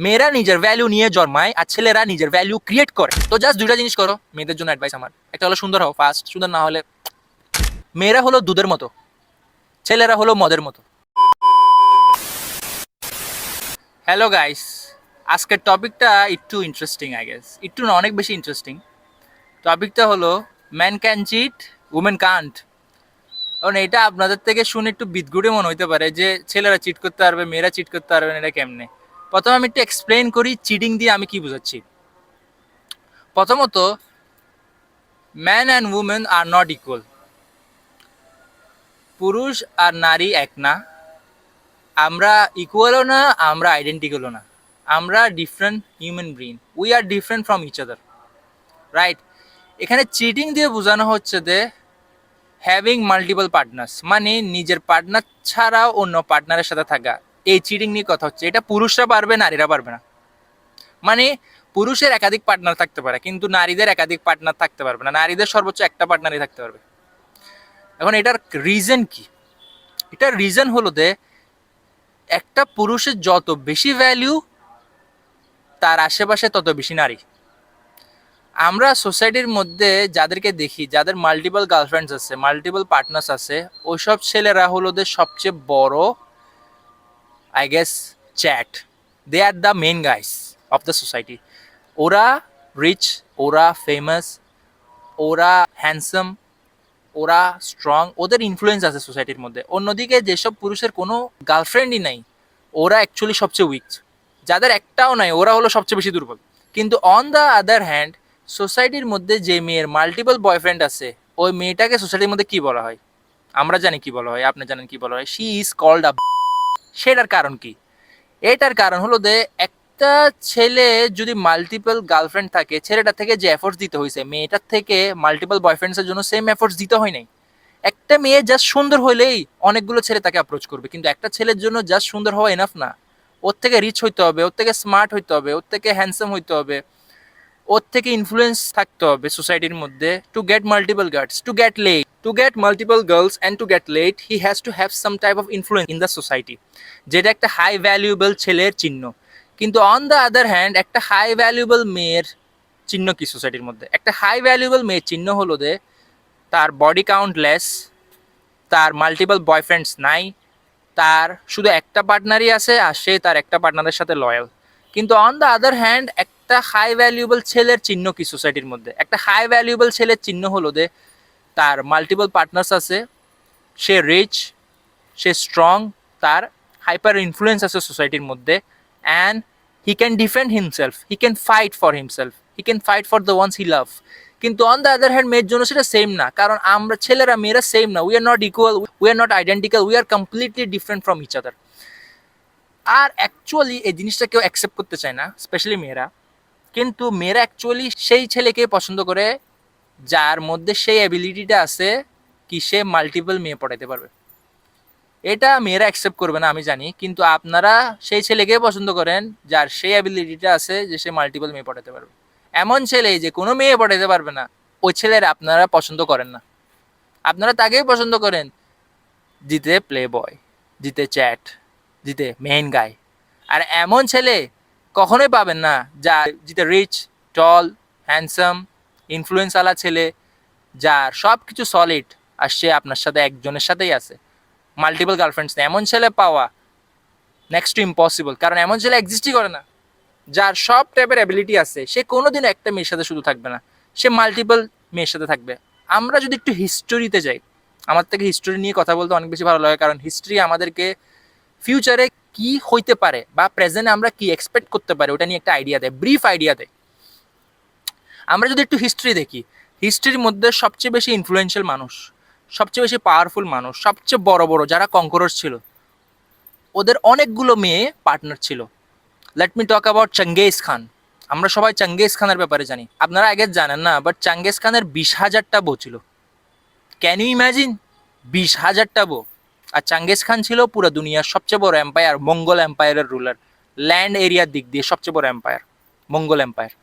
মেয়েরা নিজের ভ্যালু নিয়ে জন্মায় আর ছেলেরা নিজের ভ্যালু ক্রিয়েট করে। তো জাস্ট দুইটা জিনিস করো মেয়েদের জন্য অ্যাডভাইস আমার। একটা হলো সুন্দর হও ফার্স্ট, সুন্দর না হলে মেয়েরা হলো দুধের মতো, ছেলেরা হলো মদের মতো। হ্যালো গাইস, আজকের টপিকটা একটু ইন্টারেস্টিং আই গেস, একটু না অনেক বেশি ইন্টারেস্টিং। টপিকটা হলো man can cheat, women can't. কারণ এটা আপনাদের থেকে শুনে একটু বিদঘুটে মনে হইতে পারে যে ছেলেরা চিট করতে পারবে, মেয়েরা চিট করতে পারবে না, এটা কেমনে? প্রথমে আমি একটু এক্সপ্লেন করি চিটিং দিয়ে আমি কি বুঝাচ্ছি। প্রথমত, man and women R not equal. পুরুষ আর নারী এক না, আমরা ইকুয়ালও না, আমরা আইডেন্টিক্যালও না। আমরা different human brain, we are different from each other, right? এখানে চিটিং দিয়ে বোঝানো হচ্ছে যে হ্যাভিং মাল্টিপল পার্টনার্স, মানে নিজের পার্টনার ছাড়াও অন্য পার্টনারের সাথে থাকা। এই চিটিং নিয়ে কথা হচ্ছে। এটা পুরুষরা পারবে, নারীরা পারবে না। মানে পুরুষের একাধিক পার্টনার থাকতে পারে, কিন্তু নারীদের একাধিক পার্টনার থাকতে পারবে না। নারীদের সর্বোচ্চ একটা পার্টনারই থাকতে পারবে। এখন এটার রিজন কি? এটার রিজন হলো যে একটা পুরুষের যত বেশি ভ্যালু, তার আশেপাশে তত বেশি নারী। আমরা সোসাইটির মধ্যে যাদেরকে দেখি, যাদের মাল্টিপল গার্লফ্রেন্ডস আছে, মাল্টিপল পার্টনার্স আছে, ওইসব ছেলেরা হলো যে সবচেয়ে বড়, I guess, Chad. They are the men guys of the society. ওরা রিচ, ওরা ফেমাস, ওরা হ্যান্ডসাম, ওরা স্ট্রং, ওদের ইনফ্লুয়েন্স আছে সোসাইটির মধ্যে। অন্যদিকে যেসব পুরুষের কোনো গার্লফ্রেন্ডই নাই, ওরা অ্যাকচুয়ালি সবচেয়ে উইক। যাদের একটাও নাই, ওরা হলো সবচেয়ে বেশি দুর্বল। কিন্তু অন দ্য আদার হ্যান্ড, সোসাইটির মধ্যে যে মেয়ের মাল্টিপল বয়ফ্রেন্ড আছে, ওই মেয়েটাকে সোসাইটির মধ্যে কি বলা হয়? আমরা জানি কি বলা হয়, আপনি জানেন কি বলা হয়। She is called a. সেটার কারণ কি? এটার কারণ হলো যে একটা ছেলে যদি মাল্টিপল গার্লফ্রেন্ড থাকে, ছেলেটার থেকে যে এফোর্টস দিতে হয়েছে, মেয়েটার থেকে মাল্টিপল বয়ফ্রেন্ডসের জন্য সেম এফোর্টস দিতে হয় নাই। একটা মেয়ে জাস্ট সুন্দর হইলেই অনেকগুলো ছেলে তাকে অ্যাপ্রোচ করবে, কিন্তু একটা ছেলের জন্য জাস্ট সুন্দর হওয়া এনাফ না। ওর থেকে রিচ হইতে হবে, ওর থেকে স্মার্ট হইতে হবে, ওর থেকে হ্যান্ডসাম হইতে হবে, ওর থেকে ইনফ্লুয়েন্স থাকতে হবে সোসাইটির মধ্যে, to get multiple girls, to get laid, to get multiple girls and to get laid he has to have some type of influence in the society, যেটা একটা হাই ভ্যালুয়েবল ছেলের চিহ্ন। কিন্তু অন দ্য আদার হ্যান্ড, একটা high valuable মেয়ের চিহ্ন কি সোসাইটির মধ্যে? একটা হাই ভ্যালুয়েবল মেয়ের চিহ্ন হলো যে তার বডি কাউন্ট লেস, তার মাল্টিপল বয়ফ্রেন্ডস নাই, তার শুধু একটা পার্টনারই আছে আর সে তার একটা পার্টনারের সাথে লয়াল। কিন্তু অন দ্য আদার হ্যান্ড, একটা হাই ভ্যালুয়েবল ছেলের চিহ্ন কি সোসাইটির মধ্যে? একটা হাই ভ্যালুয়েবল ছেলের চিহ্ন হলো যে তার মাল্টিপল পার্টনার্স আছে, সে রিচ, সে স্ট্রং, তার হাইপার ইনফ্লুয়েন্স আছে সোসাইটির মধ্যে, and he can defend himself, he can fight for himself, he can fight for the ones he love. কিন্তু অন দ্য আদার হ্যান্ড, মেয়ের জন্য সেটা সেম না, কারণ আমরা ছেলেরা মেয়েরা সেম না। We are not equal, we are not identical, we are completely different from each other. আর অ্যাকচুয়ালি এই জিনিসটা কেউ অ্যাকসেপ্ট করতে চায় না, স্পেশালি মেয়েরা। কিন্তু মেয়েরা অ্যাকচুয়ালি সেই ছেলেকে পছন্দ করে যার মধ্যে সেই অ্যাবিলিটিটা আছে কি সে মাল্টিপল মেয়ে পড়াইতে পারবে। এটা মেয়েরা অ্যাকসেপ্ট করবে না আমি জানি, কিন্তু আপনারা সেই ছেলেকে পছন্দ করেন যার সেই অ্যাবিলিটিটা আছে যে সে মাল্টিপল মেয়ে পড়াতে পারবে। এমন ছেলে যে কোনো মেয়ে পড়াতে পারবে না, ওই ছেলের আপনারা পছন্দ করেন না। আপনারা তাকেই পছন্দ করেন জিতে প্লে বয়, জিতে চ্যাট, জিতে মেইন গাই। আর এমন ছেলে কখনোই পাবেন না যা জিতে রিচ, টল, হ্যান্ডসাম, ইনফ্লুয়েন্স আলা ছেলে, যার সব কিছু সলিড আর সে আপনার সাথে একজনের সাথেই আছে, মাল্টিপল গার্লফ্রেন্ডস নেই। এমন ছেলে পাওয়া নেক্সট টু ইম্পসিবল, কারণ এমন ছেলে এক্সিস্টই করে না। যার সব টাইপের অ্যাবিলিটি আছে, সে কোনোদিন একটা মেয়ের সাথে শুধু থাকবে না, সে মাল্টিপল মেয়ের সাথে থাকবে। আমরা যদি একটু হিস্টোরিতে যাই, আমার থেকে হিস্টোরি নিয়ে কথা বলতে অনেক বেশি ভালো লাগে, কারণ হিস্ট্রি আমাদেরকে ফিউচারে কি হইতে পারে বা প্রেজেন্টে আমরা কি এক্সপেক্ট করতে পারি ওটা নিয়ে একটা আইডিয়া দেয়, ব্রিফ আইডিয়া দেয়। আমরা যদি একটু হিস্ট্রি দেখি, হিস্ট্রির মধ্যে সবচেয়ে বেশি ইনফ্লুয়েন্সিয়াল মানুষ, সবচেয়ে বেশি পাওয়ারফুল মানুষ, সবচেয়ে বড় বড় যারা কনকোরার ছিল, ওদের অনেকগুলো মেয়ে পার্টনার ছিল। Let me talk about Genghis Khan. আমরা সবাই চেঙ্গিজ খানের ব্যাপারে জানি, আপনারা আগে জানেন না, বাট চেঙ্গিজ খানের 20,000টা বউ ছিল। Can you imagine? 20,000টা বউ। আর চেঙ্গিজ খান ছিল পুরো দুনিয়ার সবচেয়ে বড় এম্পায়ার, মঙ্গল এম্পায়ারের রুলার। ল্যান্ড এরিয়ার দিক দিয়ে সবচেয়ে বড় এম্পায়ার মঙ্গল এম্পায়ার।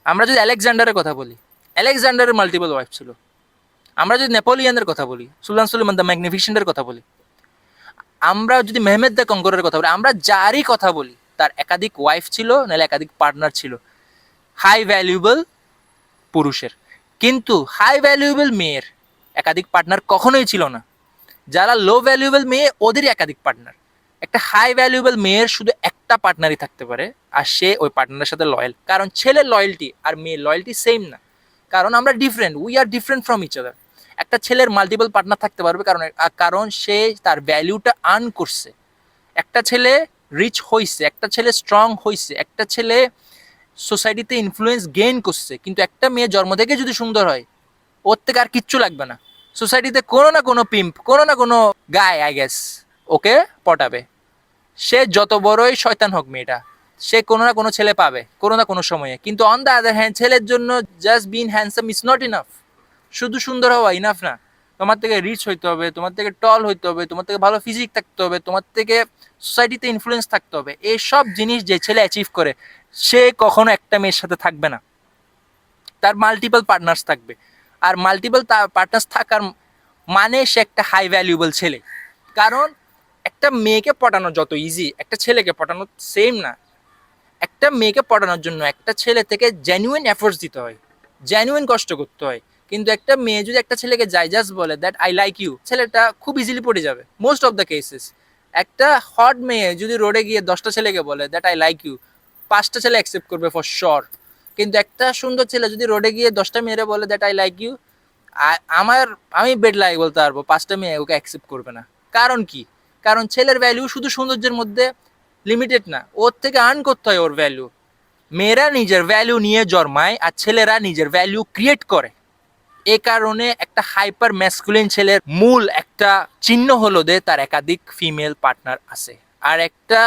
আমরা যদি আলেকজান্ডারের কথা বলি, আলেকজান্ডারের মাল্টিপল ওয়াইফ ছিল। আমরা যদি নেপোলিয়নের কথা বলি, সুলতান সুলেমান দ্য ম্যাগনিফিসেন্টের কথা বলি, আমরা যদি মেহমেদ দ্য কঙ্করের কথা বলি, আমরা যারই কথা বলি, তার একাধিক ওয়াইফ ছিল, নাহলে একাধিক পার্টনার ছিল, হাই ভ্যালুয়েবল পুরুষের। কিন্তু হাই ভ্যালুয়েবল মেয়ের একাধিক পার্টনার কখনোই ছিল না। যারা লো ভ্যালুয়েবল মেয়ে ওদেরই একাধিক পার্টনার। একটা হাই ভ্যালুয়েবল মেয়ের শুধু একটা পার্টনারই থাকতে পারে, আর সে ওই পার্টনারের সাথে লয়াল। কারণ ছেলের লয়্যালটি আর মেয়ের লয়্যালটি সেম না, কারণ আমরা different, we are different from each other. একটা ছেলের মাল্টিপল পার্টনার থাকতে পারবে কারণ সে তার ভ্যালুটা আর্ন করছে। একটা ছেলে রিচ হয়েছে, একটা ছেলে স্ট্রং হয়েছে, একটা ছেলে সোসাইটিতে ইনফ্লুয়েন্স গেইন করছে। কিন্তু একটা মেয়ে জন্ম থেকে যদি সুন্দর হয়, ওর থেকে আর কিচ্ছু লাগবে না। সোসাইটিতে কোনো না কোনো পিম্প, কোনো না কোনো গায় আই গেস ওকে পটাবে। সে যত বড়ই শয়তান হোক মেয়েটা, সে কোনো না কোনো ছেলে পাবে কোনো না কোনো সময়ে। কিন্তু অন দ্য আদার হ্যান্ড, ছেলের জন্য just bin handsome is not enough. শুধু সুন্দর হওয়া ইনাফ না, তোমার থেকে রিচ হইতে হবে, তোমার থেকে টল হইতে হবে, তোমার থেকে ভালো ফিজিক থাকতে হবে, তোমার থেকে সোসাইটিতে ইনফ্লুয়েন্স থাকতে হবে। এইসব জিনিস যে ছেলে অ্যাচিভ করে, সে কখনো একটা মেয়ের সাথে থাকবে না, তার মাল্টিপল পার্টনার্স থাকবে। আর মাল্টিপল পার্টনার্স থাকার মানে সে একটা হাই ভ্যালুয়েবল ছেলে। কারণ একটা মেয়েকে পটানো যত ইজি, একটা ছেলেকে পটানো সেম না। একটা মেয়েকে পটানোর জন্য একটা ছেলে থেকে জেনুইন এফোর্টস দিতে হয়, জেনুইন কষ্ট করতে হয়। কিন্তু একটা মেয়ে যদি একটা ছেলেকে যাই জাস্ট বলে দ্যাট আই লাইক ইউ, ছেলেটা খুব ইজিলি পড়ে যাবে মোস্ট অফ দ্য কেসেস। একটা হট মেয়ে যদি রোডে গিয়ে 10টা ছেলেকে বলে দ্যাট আই লাইক ইউ, 5টা ছেলে অ্যাকসেপ্ট করবে ফর শিওর। কিন্তু একটা সুন্দর ছেলে যদি রোডে গিয়ে 10টা মেয়েরে বলে দ্যাট আই লাইক ইউ, আমি বেড লাগে বলতে পারবো 5টা মেয়ে ওকে অ্যাকসেপ্ট করবে না। কারণ কি? কারণ ছেলের ভ্যালু শুধু সৌন্দর্যের মধ্যে লিমিটেড না, ওর থেকে আর্ন করতে হয় ওর ভ্যালু। মেয়েরা নিজের ভ্যালু নিয়ে জন্মায় আর ছেলেরা নিজের ভ্যালু ক্রিয়েট করে। এ কারণে একটা হাইপার ম্যাসকুলিন ছেলের মূল একটা চিহ্ন হলো যে তার একাধিক ফিমেল পার্টনার আছে। আর একটা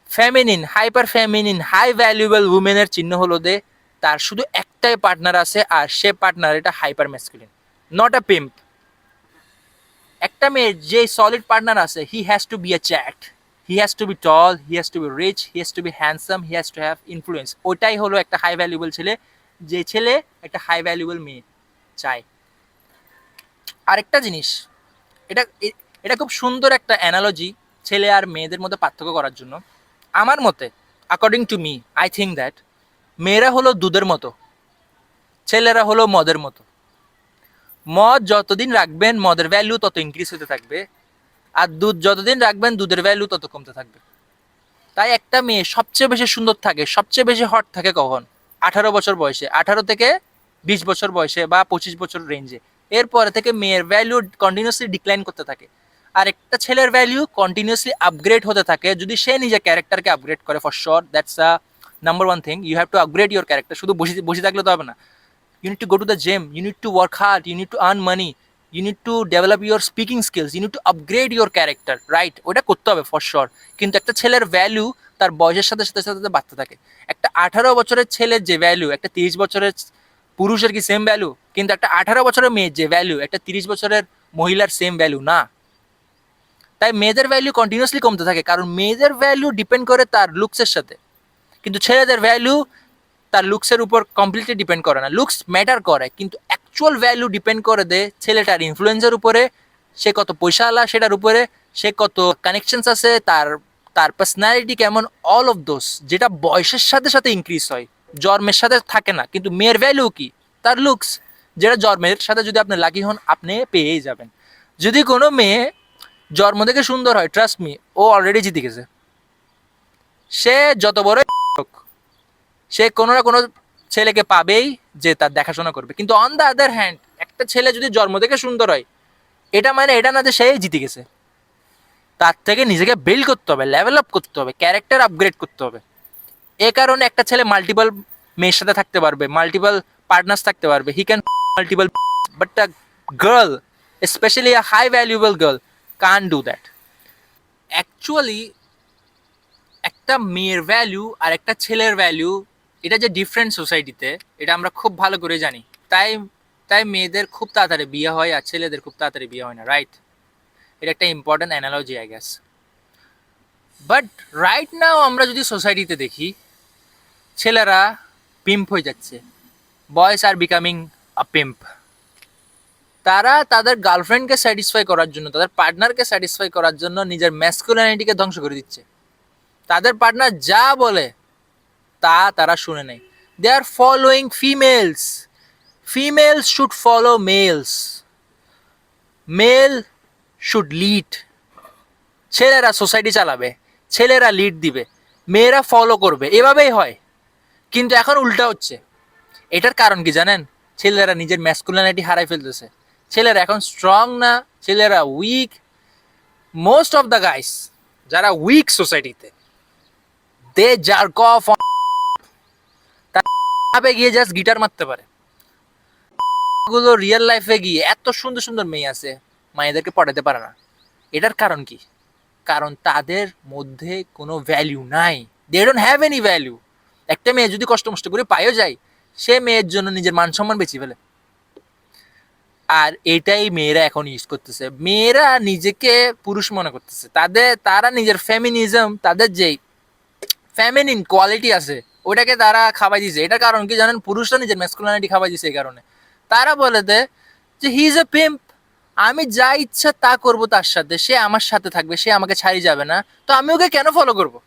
feminine, hyper feminine, high valuable উমেনের চিহ্ন হলো যে তার শুধু একটাই পার্টনার আছে, আর সে পার্টনার এটা hyper masculine, not a pimp. একটা মেয়ের যে সলিড পার্টনার আছে, he has to be a chad, he has to be tall, he has to be rich, he has to be handsome, he has to have influence. ওইটাই হলো একটা high valuable ছেলে, যে ছেলে একটা হাই ভ্যালুয়েবল মেয়ে চায়। আরেকটা জিনিস, এটা এটা খুব সুন্দর একটা অ্যানালজি ছেলে আর মেয়েদের মধ্যে পার্থক্য করার জন্য। আমার মতে, according to me, I think that মেয়েরা হলো দুধের মতো, ছেলেরা হলো মদের মতো। মদ যতদিন রাখবেন মদের ভ্যালু তত ইনক্রিজ হতে থাকবে, আর দুধ যতদিন রাখবেন দুধের ভ্যালু তত কমতে থাকবে। তাই একটা মেয়ে সবচেয়ে বেশি সুন্দর থাকে, সবচেয়ে বেশি হট থাকে কখন? 18 বছর বয়সে, 18 থেকে 20 বছর বয়সে বা 25 বছর রেঞ্জে। এরপরে থেকে মেয়ের ভ্যালু কন্টিনিউসলি ডিক্লাইন করতে থাকে। আর একটা ছেলের ভ্যালু কন্টিনিউসলি আপগ্রেড হতে থাকে যদি সে নিজের ক্যারেক্টারকে আপগ্রেড করে। For sure that's a number one thing, you have to upgrade your character. শুধু বসে বসে থাকলে তো হবে না। You need to go to the gym, you need to work hard, you need to earn money, you need to develop your speaking skills, you need to upgrade your character, right? ওটা করতে হবে for sure. কিন্তু একটা ছেলের value তার বয়সের সাথে সাথে সাথে বাড়তে থাকে। একটা 18 বছরের ছেলের যে ভ্যালু, একটা 30 বছরের পুরুষের কি সেম ভ্যালু? কিন্তু একটা 18 বছরের মেয়ের যে ভ্যালু, একটা 30 বছরের মহিলার সেম ভ্যালু না। তাই মেয়েদের ভ্যালু কন্টিনিউসলি কমতে থাকে, কারণ মেয়েদের ভ্যালু ডিপেন্ড করে তার লুকসের সাথে। কিন্তু ছেলেদের ভ্যালু তার লুকসের উপর কমপ্লিটলি ডিপেন্ড করে না। লুকস ম্যাটার করে, কিন্তু অ্যাকচুয়াল ভ্যালু ডিপেন্ড করে দে ছেলেটার ইনফ্লুয়েন্সের উপরে, সে কত পয়সা আলা সেটার উপরে, সে কত কানেকশনস আছে, তার তার পার্সোনালিটি কেমন, অল অফ দোস, যেটা বয়সের সাথে সাথে ইনক্রিজ হয়, জন্মের সাথে থাকে না। কিন্তু মেয়ের ভ্যালু কি? তার লুকস, যেটা জন্মের সাথে যদি আপনি লাকি হন আপনি পেয়েই যাবেন। যদি কোনো মেয়ে জন্ম থেকে সুন্দর হয়, ট্রাস্ট মি, ও অলরেডি জিতে গেছে। সে যত বড় হোক, সে কোনো না কোনো ছেলেকে পাবেই যে তার দেখাশোনা করবে। কিন্তু অন দ্য আদার হ্যান্ড, একটা ছেলে যদি জন্ম থেকে সুন্দর হয়, এটা মানে এটা না যে সে জিতে গেছে। তার থেকে নিজেকে বিল্ড করতে হবে, লেভেল আপ করতে হবে, ক্যারেক্টার আপগ্রেড করতে হবে। এ কারণে একটা ছেলে মাল্টিপল মেয়ের সাথে থাকতে পারবে, মাল্টিপল পার্টনার্স থাকতে পারবে, he can multiple, but a girl, specially a high valuable girl, can't do that. Actually একটা মেয়ের ভ্যালু আর একটা ছেলের ভ্যালু, এটা যে ডিফারেন্ট সোসাইটিতে, এটা আমরা খুব ভালো করে জানি। তাই তাই মেয়েদের খুব তাড়াতাড়ি বিয়ে হয় আর ছেলেদের খুব তাড়াতাড়ি বিয়ে হয় না, রাইট? এটা একটা important analogy I guess. But right now আমরা যদি সোসাইটিতে দেখি, ছেলেরা পিম্প হয়ে যাচ্ছে, বয়েজ আর বিকামিং আ পিম্প। তারা তাদের গার্লফ্রেন্ডকে স্যাটিসফাই করার জন্য, তাদের পার্টনারকে স্যাটিসফাই করার জন্য নিজের ম্যাসকুলিনিটিকে ধ্বংস করে দিচ্ছে। তাদের পার্টনার যা বলে তা তারা শুনে নেয়। They are following females. Females should follow males, male should lead. ছেলেরা সোসাইটি চালাবে, ছেলেরা লিড দিবে, মেয়েরা ফলো করবে, এভাবেই হয়। কিন্তু এখন উল্টা হচ্ছে। এটার কারণ কি জানেন? ছেলেরা নিজের ম্যাসকুলিনিটি হারাই ফেলতেছে। ছেলেরা এখন স্ট্রং না, ছেলেরা weak. Most of the guys যারা উইক সোসাইটিতে, দে জার্ক অফ, তারা গিয়ে জাস্ট গিটার মারতে পারে। গুলো রিয়েল লাইফে গিয়ে এত সুন্দর সুন্দর মেয়ে আছে, মায়েদেরকে পড়াতে পারে না। এটার কারণ কি? কারণ তাদের মধ্যে কোনো ভ্যালু নাই। They don't have any value. একটা মেয়ে যদি কষ্ট মষ্ট করে পাইও যায়, সে মেয়ের জন্য নিজের মান সম্মান বেঁচে ফেলে। আর এটাই মেয়েরা এখন ইউজ করতেছে। মেয়েরা নিজেকে পুরুষ মনে করতেছে। তারা নিজের ফেমিনিজম, তাদের যেই ফেমিনিন কোয়ালিটি আছে ওটাকে তারা খাওয়াই দিছে। এটার কারণ কি জানেন? পুরুষরা নিজের ম্যাসকুলিনিটি খাওয়াই দিছে। এই কারণে তারা বলে দেয় যে হি ইজ এ পিম্প, আমি যা ইচ্ছা তা করবো তার সাথে, সে আমার সাথে থাকবে, সে আমাকে ছাড়িয়ে যাবে না, তো আমি ওকে কেন ফলো করবো?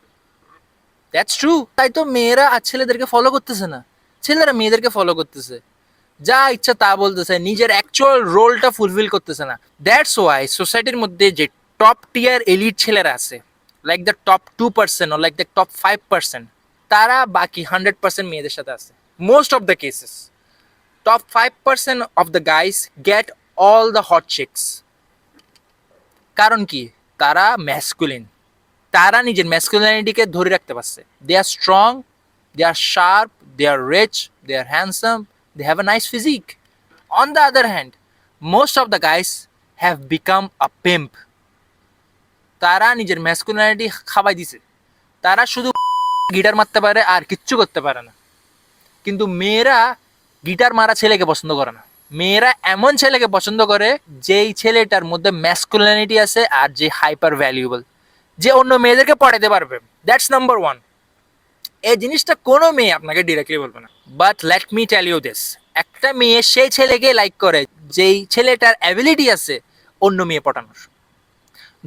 That's true. তাই তো মেয়েরা আর ছেলেদেরকে ফলো করতেছে না, ছেলেরা মেয়েদেরকে ফলো করতেছে, যা ইচ্ছা তা বলতেছে, নিজের অ্যাকচুয়াল রোলটা ফুলফিল করতেছে না। দ্যাটস ওয়াই সোসাইটির মধ্যে যে টপ টিয়ার এলিট ছেলেরা আছে, like the top 2% or like the top 5%, তারা বাকি 100% মেয়েদের সাথে আছে। Most of the cases top 5% of the guys gate all the hot chicks. কারণ কি? তারা ম্যাসকুলিন, তারা নিজের ম্যাসকুলিনিটিকে ধরে রাখতে পারছে। They are strong, they are sharp, they are rich, they are handsome, they have a nice physique. On the other hand, most of the guys have become a pimp. তারা নিজের ম্যাসকুলিনিটি খাওয়াই দিছে। তারা শুধু গিটার মারতে পারে আর কিচ্ছু করতে পারে না। কিন্তু মেয়েরা গিটার মারা ছেলেকে পছন্দ করে না। মেয়েরা এমন ছেলেকে পছন্দ করে যেই ছেলেটার মধ্যে ম্যাসকুলিনিটি আছে আর যে হাইপার ভ্যালুয়েবল, যে অন্য মেয়েদেরকে পড়াতে পারবে। That's number one. এই জিনিসটা কোনো মেয়ে আপনাকে ডিরেক্টলি বলবে না, but let me tell you this, একটা মেয়ে সেই ছেলেকে লাইক করে যেই ছেলেটার অ্যাবিলিটি আছে অন্য মেয়ে পটানোর।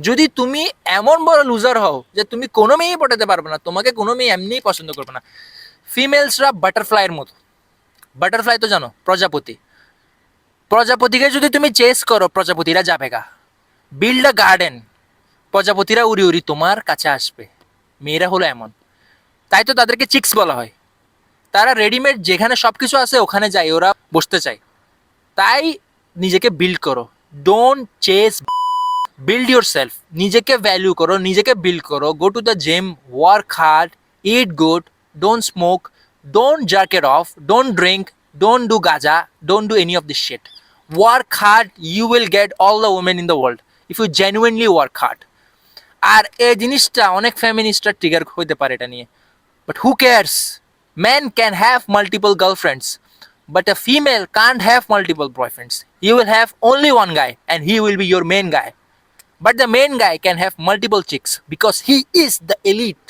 যদি তুমি এমন বড় লুজার হও যে তুমি কোনো মেয়ে পটাতে পারবে না, তোমাকে কোনো মেয়ে এমনিই পছন্দ করবে না। ফিমেলসরা বাটারফ্লাইয়ের মতো। বাটারফ্লাই তো জানো, প্রজাপতি। প্রজাপতিকে যদি তুমি চেস করো, প্রজাপতিরা যাবে গা। বিল্ড আ গার্ডেন, প্রজাপতিরা উড়ি উড়ি তোমার কাছে আসবে। মেয়েরা হলো এমন, তাই তো তাদেরকে চিক্স বলা হয়। তারা রেডিমেড যেখানে সব কিছু আছে ওখানে যায়, ওরা বসতে চায়। তাই নিজেকে বিল্ড করো, don't chase, build yourself. নিজেকে ভ্যালু করো, নিজেকে বিল্ড করো। Go to the gym, work hard, eat good, don't smoke, don't jerk it off, don't drink, don't do ganja, don't do any of this shit. Work hard, you will get all the women in the world if you genuinely work hard. আর এই জিনিসটা অনেক ফ্যামিনিস্টরা trigger হইতে পারে এটা নিয়ে, but who cares? Men can have multiple girlfriends, but a female can't have multiple boyfriends. You will have only one guy, and he will be your main guy. But the main guy can have multiple chicks because he is the elite.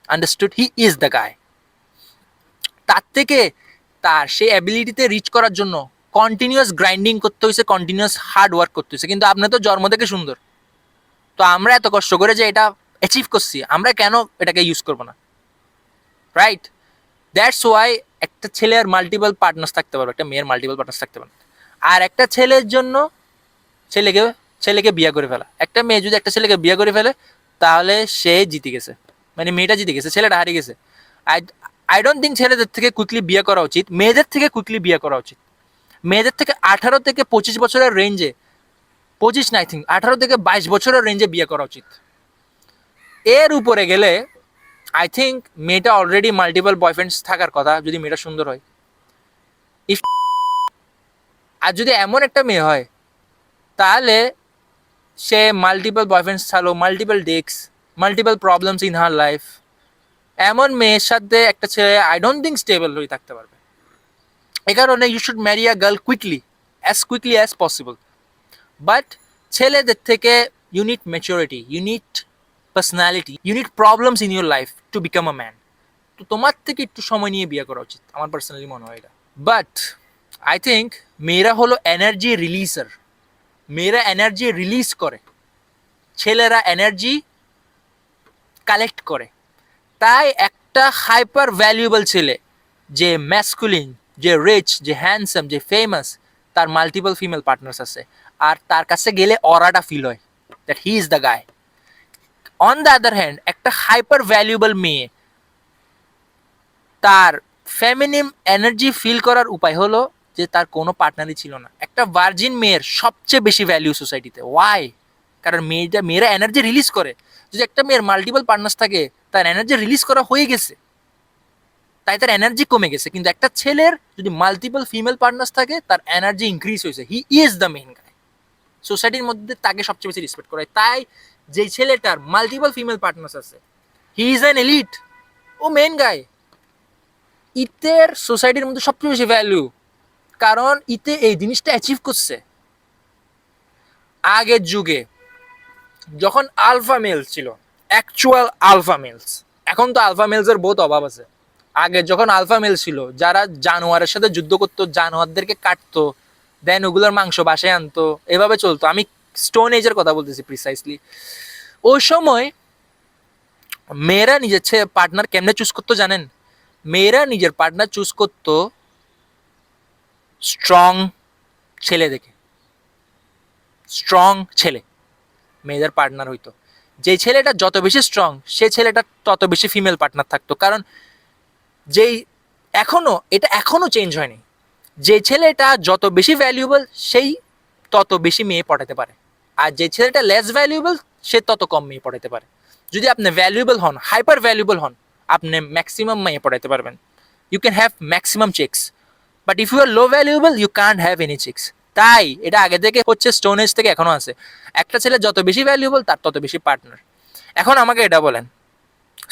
Understood? He is the guy. তার থেকে তার সেই অ্যাবিলিটিতে rich করার জন্য continuous grinding করতে হয়েছে, continuous hard work করতে হয়েছে। কিন্তু আপনি তো জন্ম থেকে সুন্দর, তো আমরা এত কষ্ট করে যে এটা অ্যাচিভ করছি, আমরা কেন এটাকে ইউজ করবো না? রাইট? দ্যাটস ওয়াই একটা ছেলের মাল্টিপল পার্টনার্স থাকতে পারবে, একটা মেয়ের মাল্টিপল পার্টনার্স থাকতে পারবে। আর একটা ছেলের জন্য ছেলেকে ছেলেকে বিয়ে করে ফেলা, একটা মেয়ে যদি একটা ছেলেকে বিয়ে করে ফেলে তাহলে সে জিতে গেছে, মানে মেয়েটা জিতে গেছে, ছেলেটা হারিয়ে গেছে। আই আই ডোন্ট থিঙ্ক ছেলেদের থেকে কুইকলি বিয়ে করা উচিত, মেয়েদের থেকে কুইকলি বিয়ে করা উচিত। মেয়েদের থেকে 18 থেকে 25 বছরের রেঞ্জে, 25 না, আই থিঙ্ক 18 থেকে 22 বছরের রেঞ্জে বিয়ে করা উচিত। এর উপরে গেলে আই থিঙ্ক মেয়েটা অলরেডি মাল্টিপল বয়ফ্রেন্ডস থাকার কথা, যদি মেয়েটা সুন্দর হয়। ইফ আর যদি এমন একটা মেয়ে হয় তাহলে সে মাল্টিপল বয়ফ্রেন্ডস ছাড়লো, multiple dates, multiple problems in her life, এমন মেয়ের সাথে একটা ছেলে আই ডোন্ট থিঙ্ক স্টেবল হয়ে থাকতে পারবে। এই কারণে you should marry a girl quickly as possible. But ছেলেদের থেকে you need maturity, you need personality, you need problems in your life to become a man. তো তোমার থেকে একটু সময় নিয়ে বিয়ে করা উচিত, আমার পার্সোনালি মনে হয় এটা। বাট আই থিঙ্ক মেয়েরা হলো এনার্জি রিলিজার, মেয়েরা এনার্জি রিলিজ করে, ছেলেরা এনার্জি কালেক্ট করে। তাই একটা হাইপার ভ্যালুয়েবল ছেলে, যে ম্যাসকুলিন, যে রিচ, যে হ্যান্ডসাম, যে ফেমাস, তার মাল্টিপল ফিমেল পার্টনার্স আছে, আর তার কাছে গেলে অরাটা ফিল হয় that he is the guy. On the other hand, একটা হাইপার ভ্যালুয়েবল মেয়ে, তার ফেমিনিন এনার্জি ফিল করার উপায় হলো যে তার কোনো পার্টনারই ছিল না। একটা ভার্জিন মেয়ের সবচেয়ে বেশি ভ্যালু সোসাইটিতে। ওয়াই? কারণ মেয়েরা এনার্জি রিলিজ করে। যদি একটা মেয়ের মাল্টিপল পার্টনার্স থাকে, তার এনার্জি রিলিজ করা হয়ে গেছে, তাই তার এনার্জি কমে গেছে। কিন্তু একটা ছেলের যদি মাল্টিপল ফিমেল পার্টনার্স থাকে, তার এনার্জি ইনক্রিজ হয়েছে। হি ইজ দ্য মেইন গাই। সোসাইটির মধ্যে তাকে সবচেয়ে বেশি রেসপেক্ট করে। তাই যে ছেলেটার মাল্টিপল ফিমেল পার্টনার্স আছে, হি ইজ অ্যান এলিট, ও মেইন গাই। ইতের সোসাইটির মধ্যে সবচেয়ে বেশি ভ্যালু, কারণ ইতে এই জিনিসটা অ্যাচিভ করছে। আগের যুগে যখন আলফা মেলস ছিল, অ্যাকচুয়াল আলফা মেলস, এখন তো আলফা মেলসের বহুত অভাব আছে। আগে যখন আলফা মেল ছিল, যারা জানোয়ারের সাথে যুদ্ধ করতো, জানোয়ারদেরকে কাটতো, দেন ওগুলোর মাংস বাসায় আনতো, এভাবে চলতো। আমি স্টোন এজের কথা বলতেছি প্রিসাইসলি। ওই সময় মেয়েরা নিজের পার্টনার কেমনে চুজ করতো জানেন? মেয়েরা নিজের পার্টনার চুজ করতো স্ট্রং ছেলে দেখে। স্ট্রং ছেলে মেয়েদের পার্টনার হইতো। যে ছেলেটা যত বেশি স্ট্রং, সে ছেলেটা তত বেশি ফিমেল পার্টনার থাকতো। কারণ যেই এটা এখনো চেঞ্জ হয়নি, যে ছেলেটা যত বেশি ভ্যালুয়েবল, সেই তত বেশি মেয়ে পটাতে পারে। আর যে ছেলেটা লেস ভ্যালুয়েবল, সে তত কম মেয়ে পটাতে পারে। যদি আপনি ভ্যালুয়েবল হন, হাইপার ভ্যালুয়েবল হন, আপনি ম্যাক্সিমাম মেয়ে পটাতে পারবেন। You can have maximum chicks, but if you are low valuable, you can't have any chicks. তাই এটা আগে থেকে হচ্ছে, স্টোন এজ থেকে এখনো আছে। একটা ছেলে যত বেশি ভ্যালুয়েবল, তার তত বেশি পার্টনার। এখন আমাকে এটা বলেন,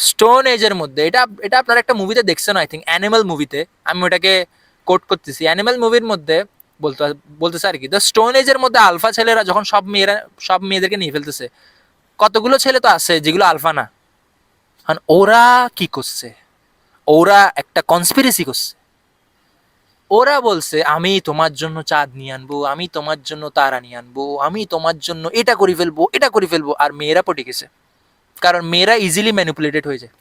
স্টোন এজের মধ্যে, এটা এটা আপনারা একটা মুভিতে দেখছেন, আই থিঙ্ক অ্যানিমাল মুভিতে, আমি ওটাকে কোট করতেছি, অ্যানিমাল মুভির মধ্যে বলতেছে আর কি, দ্য স্টোন এজের মধ্যে আলফা ছেলেরা যখন সব মেয়েদেরকে নিয়ে ফেলতেছে, কতগুলো ছেলে তো আছে যেগুলো আলফা না। ওরা কি করছে? ওরা একটা কনস্পিরেসি করছে। ওরা বলছে, আমি তোমার জন্য চাঁদ নিয়ে আনবো, আমি তোমার জন্য তারা নিয়ে আনবো, আমি তোমার জন্য এটা করে ফেলবো, এটা করে ফেলবো। আর মেয়েরা পটে গেছে, কারণ মেয়েরা ইজিলি ম্যানিপুলেটেড হয়ে যায়।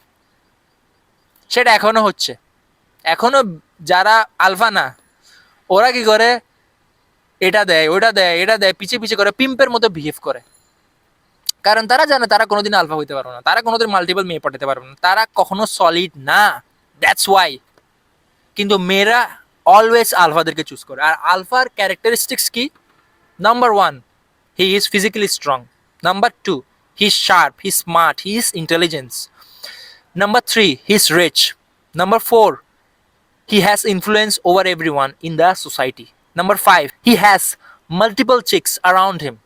সেটা এখনো হচ্ছে। এখনো যারা আলফা না, ওরা কি করে, এটা দেয়, ওটা দেয়, এটা দেয়, পিছে পিছে করে, পিম্পের মতো বিহেভ করে। কারণ তারা জানে তারা কোনোদিন আলফা হইতে পারবে না, তারা কোনোদিন মাল্টিপল মেয়ে পাঠাতে পারবে না, তারা কখনো সলিড না। That's why. কিন্তু মেয়েরা অলওয়েজ আলফাদেরকে চুজ করে। আর আলফার ক্যারেক্টারিস্টিক্স কি? Number one, he is physically strong. Number two, he is sharp, he is smart, he is intelligence. Number three, he's rich. Number four, he has influence over everyone in the society. Number five, he has multiple chicks around him.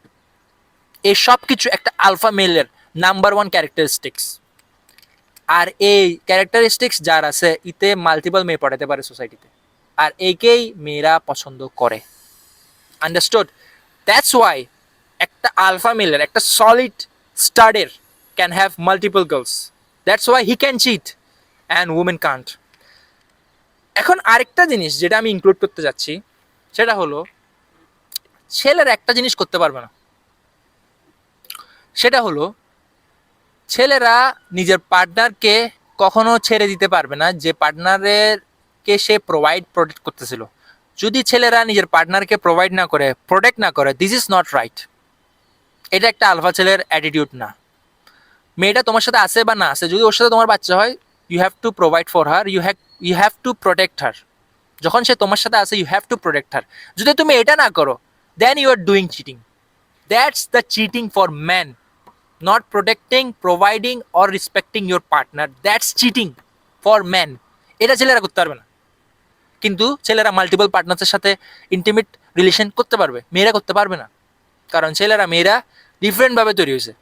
এই সব কিছু একটা alpha মেলের number one characteristics. আর এই characteristics যার আছে, ইতে multiple মেয়ে পড়াতে পারে সোসাইটিতে, আর একেই মেয়েরা পছন্দ করে। আন্ডারস্টুড? দ্যাটস ওয়াই একটা আলফা মেলের, একটা সলিড স্টাডের can have multiple girls. That's why he can cheat and women can't. এখন আরেকটা জিনিস যেটা আমি ইনক্লুড করতে যাচ্ছি, সেটা হলো ছেলেরা একটা জিনিস করতে পারবে না। সেটা হলো ছেলেরা নিজের পার্টনারকে কখনো ছেড়ে দিতে পারবে না, যে পার্টনারেরকে সে প্রোটেক্ট করতেছিল। যদি ছেলেরা নিজের পার্টনারকে প্রোটেক্ট না করে, দিস ইজ নট রাইট। এটা একটা আলফা ছেলের অ্যাটিটিউড না। মেয়েটা তোমার সাথে আসে বা না আসে, যদি ওর সাথে তোমার বাচ্চা হয়, you have to provide for her, you have to protect her. যখন সে তোমার সাথে আসে, you have to protect her. যদি তুমি এটা না করো, then you are doing cheating. That's the cheating for man. Not protecting, providing or respecting your partner, that's cheating for man. এটা ছেলেরা করতে পারবে না। কিন্তু ছেলেরা মাল্টিপল পার্টনার্সের সাথে ইন্টিমেট রিলেশন করতে পারবে, মেয়েরা করতে পারবে না। কারণ মেয়েরা ডিফারেন্টভাবে তৈরি হয়েছে।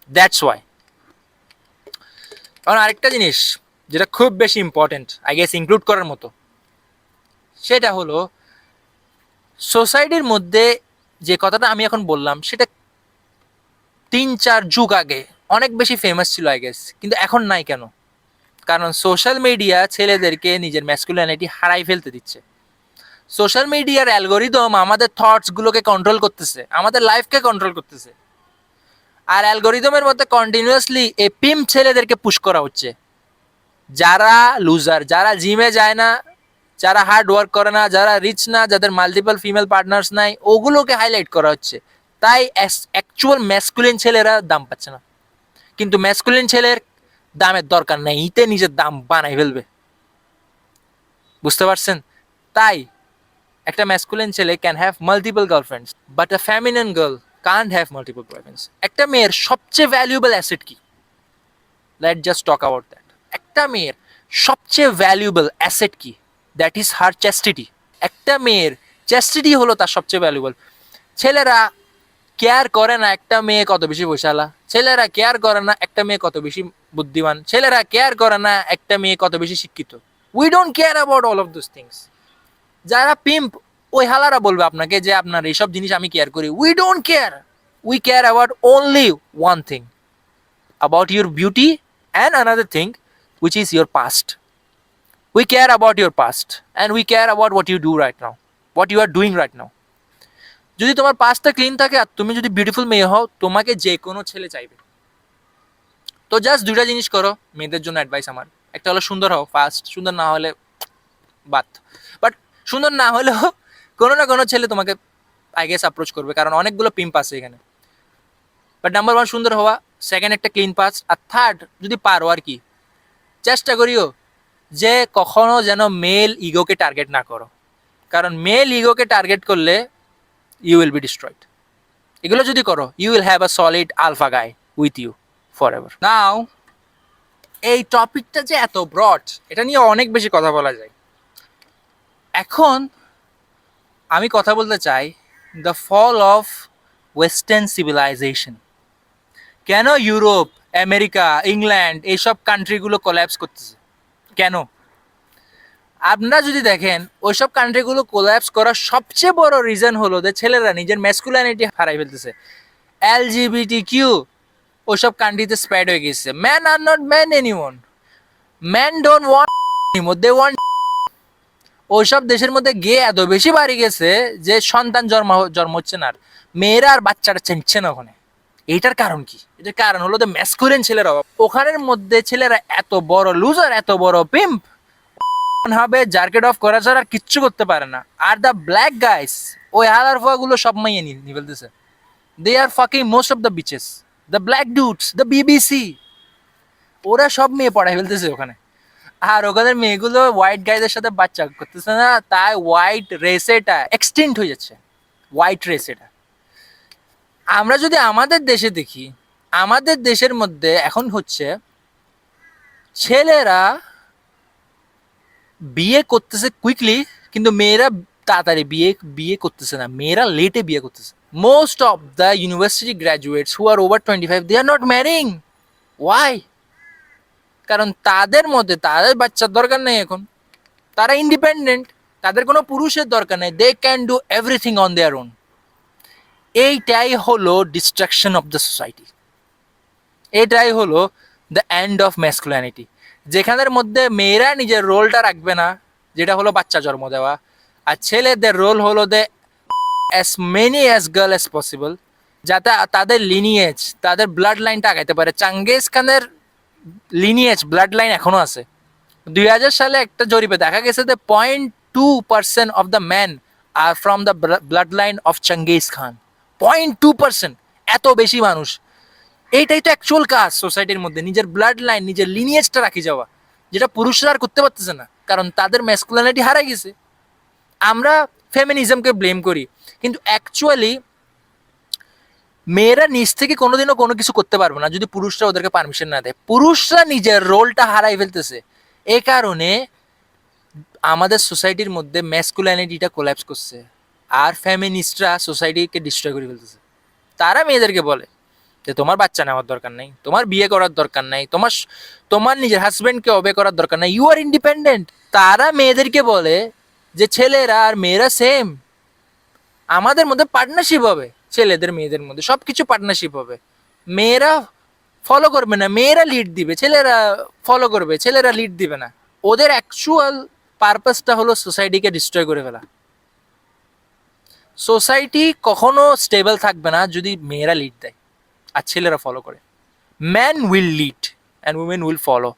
That's why. কারণ আরেকটা জিনিস যেটা খুব বেশি ইম্পর্টেন্ট, আই গেস ইনক্লুড করার মতো, সেটা হলো সোসাইটির মধ্যে যে কথাটা আমি এখন বললাম, সেটা 3-4 যুগ আগে অনেক বেশি ফেমাস ছিল আই গেস, কিন্তু এখন নাই কেন? কারণ সোশ্যাল মিডিয়া ছেলেদেরকে নিজের ম্যাসকুলিনিটি হারাই ফেলতে দিচ্ছে। সোশ্যাল মিডিয়ার অ্যালগোরিদম আমাদের থটসগুলোকে কন্ট্রোল করতেছে, আমাদের লাইফকে কন্ট্রোল করতেছে। আর অ্যালগোরিদমের মধ্যে কন্টিনিউয়াসলি এই পিম্প ছেলেদেরকে পুশ করা হচ্ছে, যারা লুজার, যারা জিমে যায় না, যারা হার্ড ওয়ার্ক করে না, যারা রিচ না, যাদের মাল্টিপল ফিমেল পার্টনার্স নাই, ওগুলোকে হাইলাইট করা হচ্ছে। তাই অ্যাকচুয়াল ম্যাসকুলিন ছেলেরা দাম পাচ্ছে না। কিন্তু ম্যাসকুলিন ছেলের দামের দরকার নেই, ইতে নিজের দাম বানাই ফেলবে। বুঝতে পারছেন? তাই একটা ম্যাসকুলিন ছেলে can have multiple girlfriends, but a feminine girl can't have multiple boyfriends. একটা মেয়ের সবচেয়ে ভ্যালুয়েবল অ্যাসেট কি? Let just talk about that. একটা মেয়ের সবচেয়ে ভ্যালুয়েবল অ্যাসেট কি? That is her chastity. একটা মেয়ের চ্যাস্টিটি হলো তার সবচেয়ে ভ্যালুয়েবল। ছেলেরা কেয়ার করে না একটা মেয়ে কত বেশি পয়সাওয়ালা, ছেলেরা কেয়ার করে না একটা মেয়ে কত বেশি বুদ্ধিমান, ছেলেরা কেয়ার করে না একটা মেয়ে কত বেশি শিক্ষিত। We don't care about all of those things. যারা পিম্প, ওই হালারা বলবে আপনাকে যে আপনার এইসব জিনিস আমি কেয়ার করি। We don't care. We care about only one thing, about your beauty and another thing, which is your past. We care about your past and we care about what you do right now, what you are doing right now. যদি তোমার পাস্টটা clean থাকে আর তুমি যদি beautiful মেয়ে হও, তোমাকে যে কোনো ছেলে চাইবে। তো জাস্ট দুইটা জিনিস করো, মেয়েদের জন্য অ্যাডভাইস আমার। একটা হলো সুন্দর হও ফার্স্ট, সুন্দর না হলে বাদ। বাট সুন্দর না হলেও কোনো না কোনো ছেলে তোমাকে আই গেস অ্যাপ্রোচ করবে, কারণ অনেকগুলো পিম্প আছে এখানে। বাট নাম্বার ওয়ান সুন্দর হওয়া, সেকেন্ড একটা ক্লিন পাস, আর থার্ড যদি পারো আর কি চেষ্টা করিও যে কখনো যেন মেল ইগোকে টার্গেট না করো, কারণ মেল ইগোকে টার্গেট করলে ইউ উইল বি ডিস্ট্রয়েড। এগুলো যদি করো, you will have a solid alpha guy with you forever. Now এই টপিকটা যে এত ব্রড, এটা নিয়ে অনেক বেশি কথা বলা যায়। এখন আমি কথা বলতে চাই the fall of western civilization. কেন ইউরোপ, আমেরিকা, ইংল্যান্ড এইসব কান্ট্রিগুলো কোল্যাপস করতেছে? কেন? আপনারা যদি দেখেন ওইসব কান্ট্রিগুলো কোল্যাপস করার সবচেয়ে বড় রিজন হলো যে ছেলেরা নিজের ম্যাসকুলিনিটি হারাই ফেলতেছে। LGBTQ ওইসব কান্ট্রিতে স্প্রেড হয়ে গেছে। Man are not man anyone, man don't want anymore, they want. ওইসব দেশের মধ্যে গে এত বেশি বাড়ি গেছে যে সন্তান জন্ম হচ্ছে না, আর মেয়েরা আর বাচ্চাটা চাইছে না ওখানে। এইটার কারণ কি? এটার কারণ হলো যে ম্যাসকুলিন ছেলের অভাব। ওখানের মধ্যে ছেলেরা এত বড় লুজার, এত বড় পিম্প হবে, জার্কেট অফ করা ছাড়া আর কিচ্ছু করতে পারে না। আর দ্য ব্ল্যাক গাইস, ওই হালার ফুয়াগুলো সব মাইয়ে নিয়ে ফেলতেছে। They are fucking most of the bitches, the black dudes, the BBC, ওরা সব মেয়ে পড়াই ফেলতেছে ওখানে। আর ওখানের মেয়েগুলো হোয়াইট গাইদের সাথে বাচ্চা করতেছে না, তাই হোয়াইট রেস এটা এক্সটিন্ট হয়ে যাচ্ছে, হোয়াইট রেস এটা। আমরা যদি আমাদের দেশে দেখি, আমাদের দেশের মধ্যে এখন হচ্ছে ছেলেরা বিয়ে করতেছে কুইকলি, কিন্তু মেয়েরা তাড়াতাড়ি বিয়ে করতেছে না, মেয়েরা লেটে বিয়ে করতেছে। Most of the university graduates who are over 25, they are not marrying. Why? কারণ তাদের মধ্যে তাদের বাচ্চার দরকার নেই এখন, তারা ইন্ডিপেন্ডেন্ট, তাদের কোনো পুরুষের দরকার নেই, they can do everything on their own. এইটাই হলো ডিস্ট্রাকশন অফ দ্য সোসাইটি, এটাই হলো দ্য এন্ড অফ ম্যাসকুলিনিটি, যেখানের মধ্যে মেয়েরা নিজের রোলটা রাখবে না, যেটা হলো বাচ্চা জন্ম দেওয়া, আর ছেলেদের রোল হলো they as many as girl as possible, যাতে তাদের লিনিয়েজ, তাদের ব্লাড লাইনটা আগাইতে পারে। চাঙ্গেজ খানের লিনিয়েজ, ব্লাড লাইন এখনো আছে। 2000 সালে একটা জরিপে দেখা গেছে যে 0.2% of the man are from the blood line of Genghis Khan. 0.2%, এত বেশি মানুষ। এইটাই তো অ্যাকচুয়াল কাজ সোসাইটির মধ্যে, নিজের ব্লাড লাইন, নিজের লিনিয়েজটা রাখি যাওয়া, যেটা পুরুষরা আর করতে পারতেছে না, কারণ তাদের ম্যাসকুলিনিটি হারাই গেছে। আমরা ফেমিনিজমকে ব্লেম করি, কিন্তু অ্যাকচুয়ালি মেয়েরা নিজ থেকে কোনোদিনও কোনো কিছু করতে পারবে না যদি পুরুষরা ওদেরকে পারমিশন না দেয়। পুরুষরা নিজের রোলটা হারাই ফেলতেছে, এই কারণে আমাদের সোসাইটির মধ্যে ম্যাসকুলিনিটিটা কোল্যাপস করছে, আর ফেমিনিস্টরা সোসাইটিকে ডিস্ট্রয় করে ফেলতেছে। তারা মেয়েদেরকে বলে যে তোমার বাচ্চা নেওয়ার দরকার নেই, তোমার বিয়ে করার দরকার নেই, তোমার নিজের হাজবেন্ডকে অবে করার দরকার নেই, ইউ আর ইন্ডিপেন্ডেন্ট। তারা মেয়েদেরকে বলে যে ছেলেরা আর মেয়েরা সেম, আমাদের মধ্যে পার্টনারশিপ হবে, ছেলেদের মেয়েদের মধ্যে সব কিছু পার্টনারশিপ হবে। মেয়েরা ফলো করবে না, মেয়েরা লিড দিবে, ছেলেরা ফলো করবে, ছেলেরা লিড দিবে না। ওদের অ্যাকচুয়াল পারপাসটা হলো সোসাইটিকে ডিস্ট্রয় করে ফেলা। সোসাইটি কখনো স্টেবল থাকবে না যদি মেয়েরা লিড দেয়। আর ছেলেরা ফলো করে। Man will lead and women will follow.